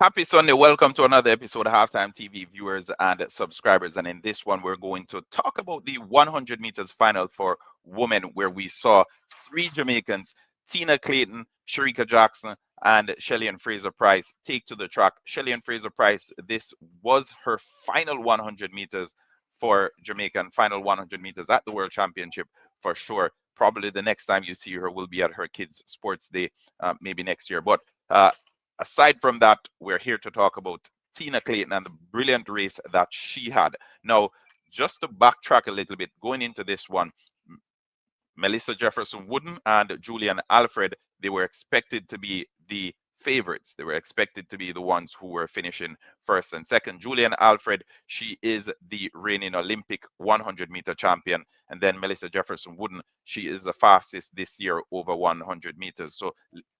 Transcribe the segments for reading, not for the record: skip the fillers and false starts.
Happy Sunday. Welcome to another episode of Halftime TV viewers and subscribers. And in this one, we're going to talk about the 100 meters final for women, where we saw three Jamaicans, Tina Clayton, Sharika Jackson, and Shelly and Fraser Price, take to the track. Shelly and Fraser Price, this was her final 100 meters for Jamaica, and final 100 meters at the World Championship for sure. Probably the next time you see her will be at her kids' sports day, maybe next year. But aside from that, we're here to talk about Tina Clayton and the brilliant race that she had. Now, just to backtrack a little bit, going into this one, Melissa Jefferson Wooden and Julian Alfred, they were expected to be the favorites. They were expected to be the ones who were finishing first and second. Julian Alfred, she is the reigning Olympic 100-meter champion. And then Melissa Jefferson Wooden, she is the fastest this year over 100 meters. So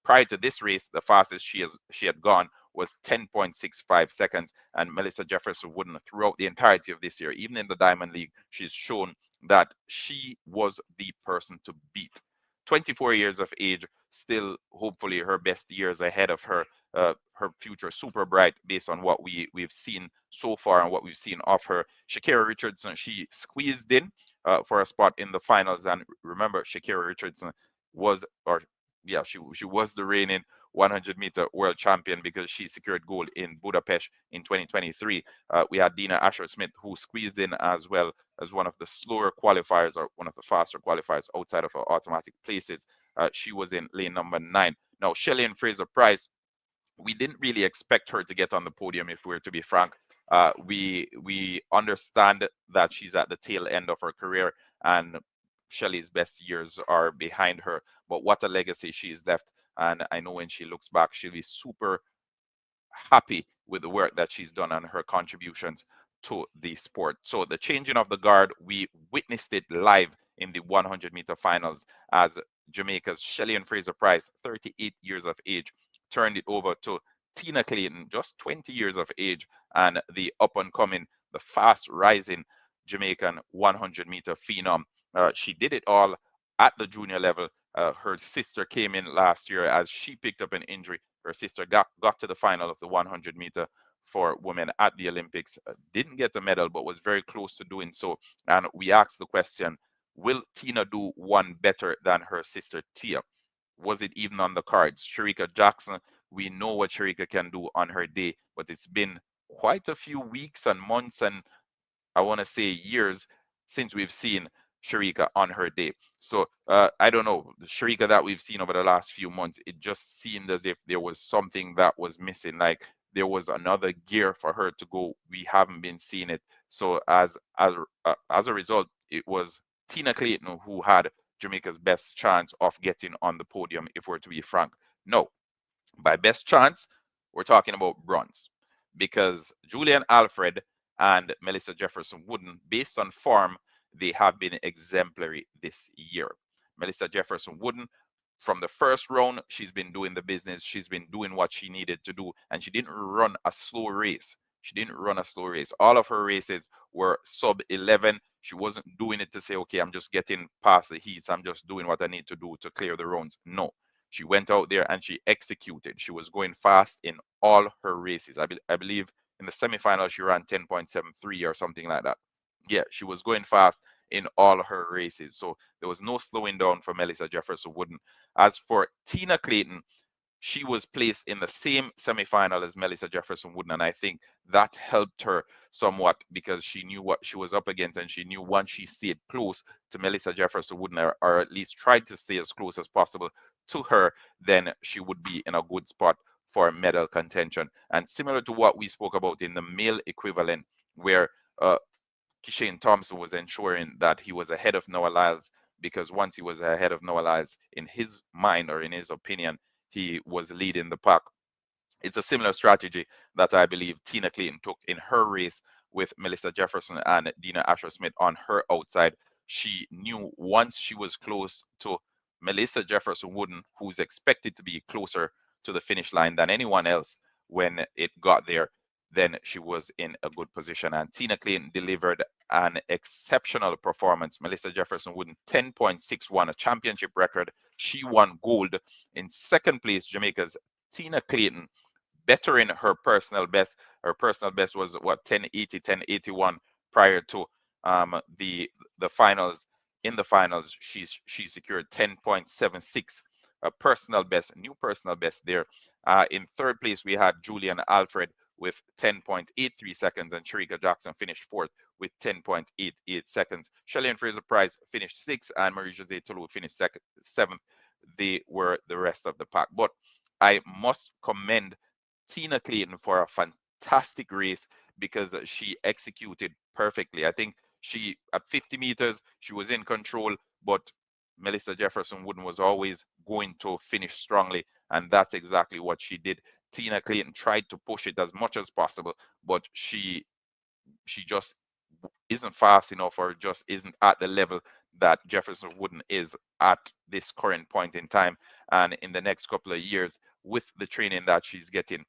prior to this race, the fastest she had gone was 10.65 seconds. And Melissa Jefferson Wooden, throughout the entirety of this year, even in the Diamond League, she's shown that she was the person to beat. 24 years of age, still hopefully her best years ahead of her. Her future super bright based on what we've seen so far and what we've seen of her. Shakira Richardson, she squeezed in for a spot in the finals, and remember, Shakira Richardson was, or yeah, she was the reigning 100-meter world champion because she secured gold in Budapest in 2023. We had Dina Asher-Smith, who squeezed in as well as one of the slower qualifiers or one of the faster qualifiers outside of her automatic places. She was in lane number 9. Now, Shelly and Fraser Price, we didn't really expect her to get on the podium, if we're to be frank. We understand that she's at the tail end of her career, and Shelley's best years are behind her. But what a legacy she's left. And I know when she looks back, she'll be super happy with the work that she's done and her contributions to the sport. So the changing of the guard, we witnessed it live in the 100-meter finals as Jamaica's Shelly and Fraser Price, 38 years of age, turned it over to Tina Clayton, just 20 years of age, and the up and coming, the fast rising Jamaican 100-meter phenom. She did it all at the junior level. Her sister came in last year as she picked up an injury. Her sister got to the final of the 100-meter for women at the Olympics. Didn't get a medal, but was very close to doing so. And we asked the question, will Tina do one better than her sister Tia? Was it even on the cards? Sharika Jackson, we know what Sharika can do on her day, but it's been quite a few weeks and months, and I want to say years, since we've seen Sharika on her day. So I don't know, the Sharika that we've seen over the last few months, it just seemed as if there was something that was missing. Like there was another gear for her to go. We haven't been seeing it. So as a result, it was Tina Clayton who had Jamaica's best chance of getting on the podium, if we're to be frank. No, by best chance, we're talking about bronze, because Julian Alfred and Melissa Jefferson Wooden, based on form, they have been exemplary this year. Melissa Jefferson Wooden, from the first round, she's been doing the business. She's been doing what she needed to do, and she didn't run a slow race. She didn't run a slow race. All of her races were sub 11. She wasn't doing it to say, okay, I'm just getting past the heats. I'm just doing what I need to do to clear the rounds. No, she went out there and she executed. She was going fast in all her races. I believe in the semifinal, she ran 10.73 or something like that. Yeah, she was going fast in all her races. So there was no slowing down for Melissa Jefferson Wooden. As for Tina Clayton, she was placed in the same semifinal as Melissa Jefferson Wooden, and I think that helped her somewhat because she knew what she was up against, and she knew once she stayed close to Melissa Jefferson Wooden, or at least tried to stay as close as possible to her, then she would be in a good spot for medal contention. And similar to what we spoke about in the male equivalent, where Kishane Thompson was ensuring that he was ahead of Noah Lyles, because once he was ahead of Noah Lyles, in his mind or in his opinion, he was leading the pack. It's a similar strategy that I believe Tina Clayton took in her race with Melissa Jefferson and Dina Asher-Smith on her outside. She knew once she was close to Melissa Jefferson Wooden, who's expected to be closer to the finish line than anyone else when it got there, then she was in a good position. And Tina Clayton delivered an exceptional performance. Melissa Jefferson Wooden, 10.61, a championship record. She won gold. In second place, Jamaica's Tina Clayton bettering her personal best. Her personal best was what, 1080, 1081 prior to the finals. In the finals, she secured 10.76, a personal best, new personal best there. In third place, we had Julian Alfred with 10.83 seconds, and Sharika Jackson finished fourth with 10.88 seconds. Shelly Fraser Price finished sixth, and Marie Jose Tolu finished seventh. They were the rest of the pack. But I must commend Tina Clayton for a fantastic race because she executed perfectly. I think she, at 50 meters, she was in control, but Melissa Jefferson Wooden was always going to finish strongly, and that's exactly what she did. Tina Clayton tried to push it as much as possible, but she just isn't fast enough, or just isn't at the level that Jefferson Wooden is at this current point in time. And in the next couple of years, with the training that she's getting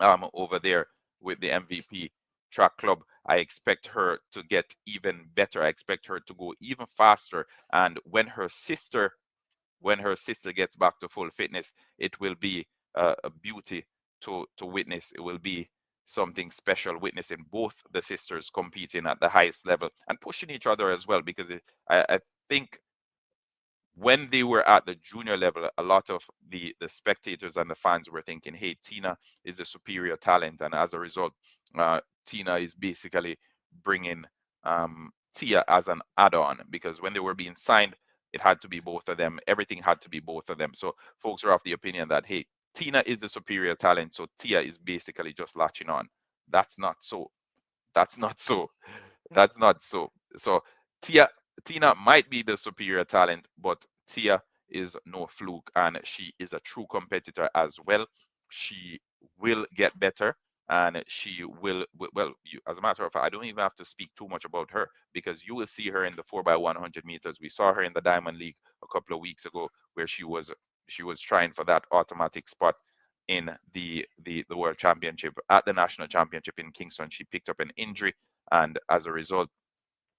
over there with the MVP track club, I expect her to get even better. I expect her to go even faster. And when her sister gets back to full fitness, it will be a beauty to witness. It will be something special witnessing both the sisters competing at the highest level and pushing each other as well. Because I think when they were at the junior level, a lot of the spectators and the fans were thinking, hey, Tina is a superior talent. And as a result, Tina is basically bringing Tia as an add-on, because when they were being signed, it had to be both of them. Everything had to be both of them. So folks are of the opinion that, hey, Tina is a superior talent, so Tia is basically just latching on. That's not so. That's not so. That's not so. So Tia Tina might be the superior talent, but Tia is no fluke, and she is a true competitor as well. She will get better, and she will, well, as a matter of fact, I don't even have to speak too much about her, because you will see her in the 4x100 meters. We saw her in the Diamond League a couple of weeks ago, where she was trying for that automatic spot in the World Championship. At the National Championship in Kingston, she picked up an injury, and as a result,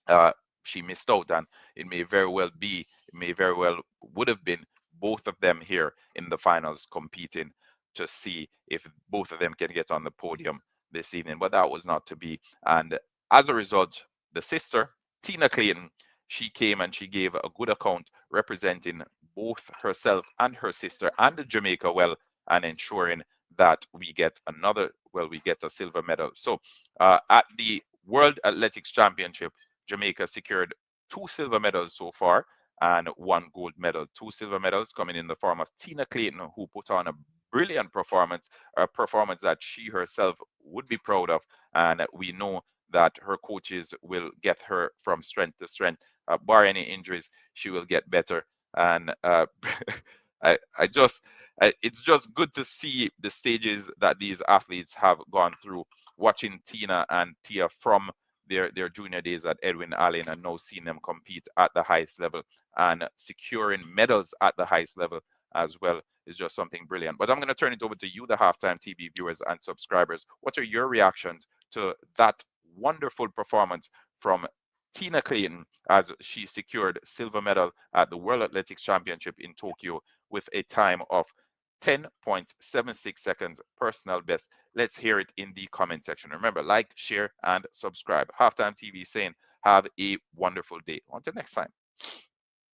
uh, she missed out. And it may very well be, it may very well would have been both of them here in the finals competing to see if both of them can get on the podium this evening, but that was not to be. And as a result, the sister, Tina Clayton, she came and she gave a good account, representing both herself and her sister and Jamaica well, and ensuring that we get a silver medal. So at the World Athletics Championship, Jamaica secured 2 silver medals so far and 1 gold medal. 2 silver medals coming in the form of Tina Clayton, who put on a brilliant performance, a performance that she herself would be proud of. And we know that her coaches will get her from strength to strength. Bar any injuries, she will get better. And I just, it's just good to see the stages that these athletes have gone through. Watching Tina and Tia from their junior days at Edwin Allen, and now seeing them compete at the highest level and securing medals at the highest level as well is just something brilliant. But I'm going to turn it over to you, the Halftime TV viewers and subscribers. What are your reactions to that wonderful performance from Tina Clayton as she secured silver medal at the World Athletics Championship in Tokyo with a time of 10.76 seconds personal best? Let's hear it in the comment section. Remember, like, share, and subscribe. Halftime TV saying, have a wonderful day. Until next time.